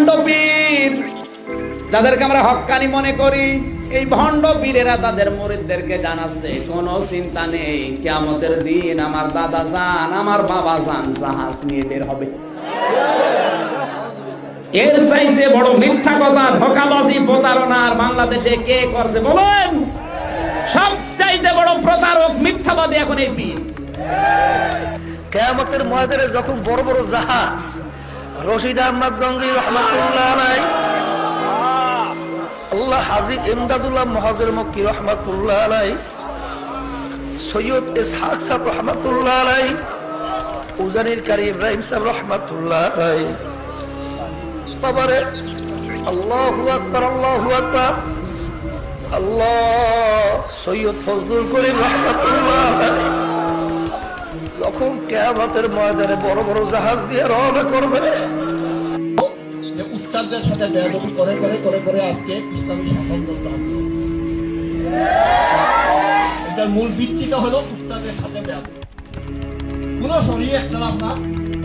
ভণ্ড পীর যাদেরকে আমরা হক্কানি মনে করি, এই ভণ্ড পীরেরা তাদের মুরিদদেরকে জানাচ্ছে কোনো চিন্তা নেই, কিয়ামতের দিন আমার দাদা জান আমার বাবা জান জাহাজ নিয়ে বের হবে। এর চাইতে বড় মিথ্যা কথা, ধোঁকাবাজি, প্রতারণা আর বাংলাদেশে কে করছে বলেন? সব চাইতে বড় প্রতারক মিথ্যাবাদী এখন এই পীর। কিয়ামতের ময়দানে যখন বড় বড় জাহাজ, রশিদ আহমদ গঙ্গি রহমাতুল্লাহ আলাইহি, আল্লাহ হাজী ইমদাদুল্লাহ মুহাজির মক্কি রহমাতুল্লাহ আলাইহি, সৈয়দ ইসহাক সাহেব রহমাতুল্লাহ আলাইহি, উজানির কারি ইব্রাহিম সাহেব রহমাতুল্লাহ আলাইহি, বাবারে আল্লাহু আকবার, আল্লাহু আকবার, আল্লাহ, সৈয়দ ফজলুল করিম রহমাতুল্লাহ আলাইহি যখন কিয়ামতের ময়দানে বড় বড় জাহাজ দিয়ে রওনা করবে, যে উস্তাদদের সাথে বেয়াদবি করে করে করে করে আজকে ইসলামী শাসনতন্ত্র আছে। এটার মূল ভিত্তিটা হলো উস্তাদের সাথে বেয়াদবি। কোনো শরীর একতলাফ না,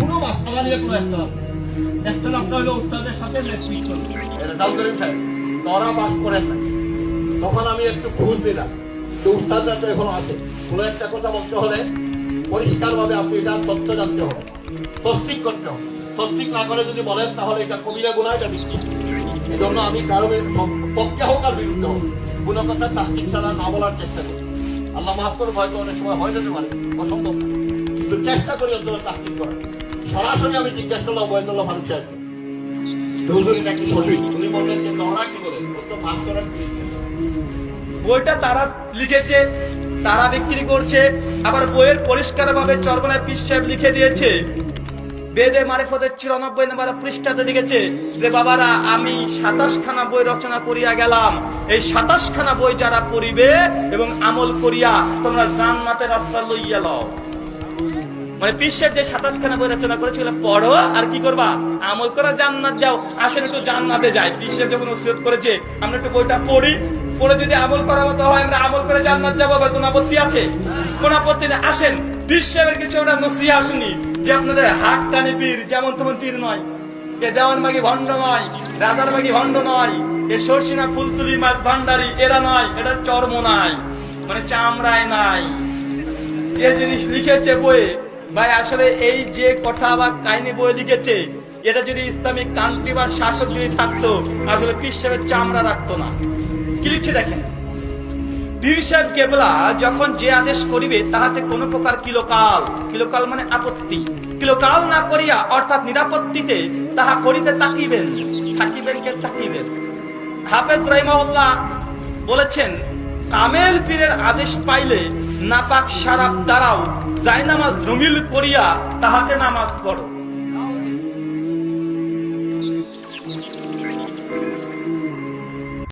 কোনো মাসআলা নিয়ে কোনো একতলাফ না। একতলাফটা হলো উস্তাদের সাথে নেতৃত্ব। রেজাউল করিম সাহেব ধরা বাস করেন না, তখন আমি একটু খোঁজ দিলাম যে উস্তাদরা তো এখনো আছে। কোনো একটা কথা বলতে হলে পরিষ্কার ভাবে আপনি এটা তথ্য জানতে হবে, তসদিক করতে হবে। তসদিক না করে যদি বলেন তাহলে এটা কবিরা গুনাহ, এটা মিথ্যা। এই জন্য আমি কারো পক্ষে হোক আর বিরুদ্ধে হোক কোনো কথা তাসদিক ছাড়া না বলার চেষ্টা করি। আল্লাহ মাফ করে, হয়তো অনেক সময় হয়ে যেতে পারে, অসম্ভব না, কিন্তু চেষ্টা করি অন্তত তাসদিক করার। সরাসরি আমি জিজ্ঞাসা করলাম ওবায়দুল্লাহ ফারুক সাহেবকে, হুজুর এটা কি সঠিক? উনি বললেন যে তোমরা কি বলেন, তো পাস করার বইটা তারা লিখেছে, তারা বিক্রি করছে। আবার বইয়ের পরিষ্কার ভাবে চরমনায় পীর সাহেব লিখে দিয়েছে, বেদে মারিফতের 94 নম্বর পৃষ্ঠাতে লিখেছে যে বাবারা আমি 27 খানা বই রচনা করিয়া গেলাম, এই 27 খানা বই যারা পড়িবে এবং আমল করিয়া তোমরা জান্নাতের রাস্তা লইয়া লও। মানে পীর সাহেব যে 27 খানা বই রচনা করেছিল, পড়ো আর কি করবা? আমল করা, জান্নাত যাও। আসেন একটু জান্নাতে যাই। পীর সাহেব যখন ওসিয়ত করেছে আমরা একটু বইটা পড়ি, পড়ে যদি আমল করার মতো হয় আমরা আমল করে জান্নাত যাবো। বা কোন আপত্তি আছে? কোন আপত্তি নেই। আসেন পীর সাহেবের কিছু আমরা নসিহা শুনি, যে আপনাদের হাত টানে পীর যেমন তেমন পীর নয়, এ দেওয়ান মাগি ভণ্ড নয়, রাজার মাগি ভণ্ড নয়, এ সরসিনা ফুলতুলি মাছ ভান্ডারি এরা নয়, এটা চর্ম নাই, মানে চামড়ায় নাই। যে জিনিস লিখেছে বইয়ে, ভাই আসলে এই যে কথা বা কাহিনী বই লিখেছে, এটা যদি ইসলামিক কান্ট্রি বা শাসক যদি থাকতো, আসলে পীর সাহেবের চামড়া রাখতো না। কি লিখছে দেখেন, পীর সাহেব কেবলা যখন যে আদেশ করিবে তাহাতে কোন প্রকার কিলোকাল, কিলোকাল মানে আপত্তি, কিলোকাল না করিয়া অর্থাৎ নিরাপত্তিতে তাহা করিতে তাকিবেন, থাকিবেন কে তাকিবেন। হাফেজ রাহিমাহুল্লাহ বলেছেন, কামেল পীরের আদেশ পাইলে নাপাক শারাব দ্বারাও জায়নামাজ রঙিল করিয়া তাহাতে নামাজ পড়ো।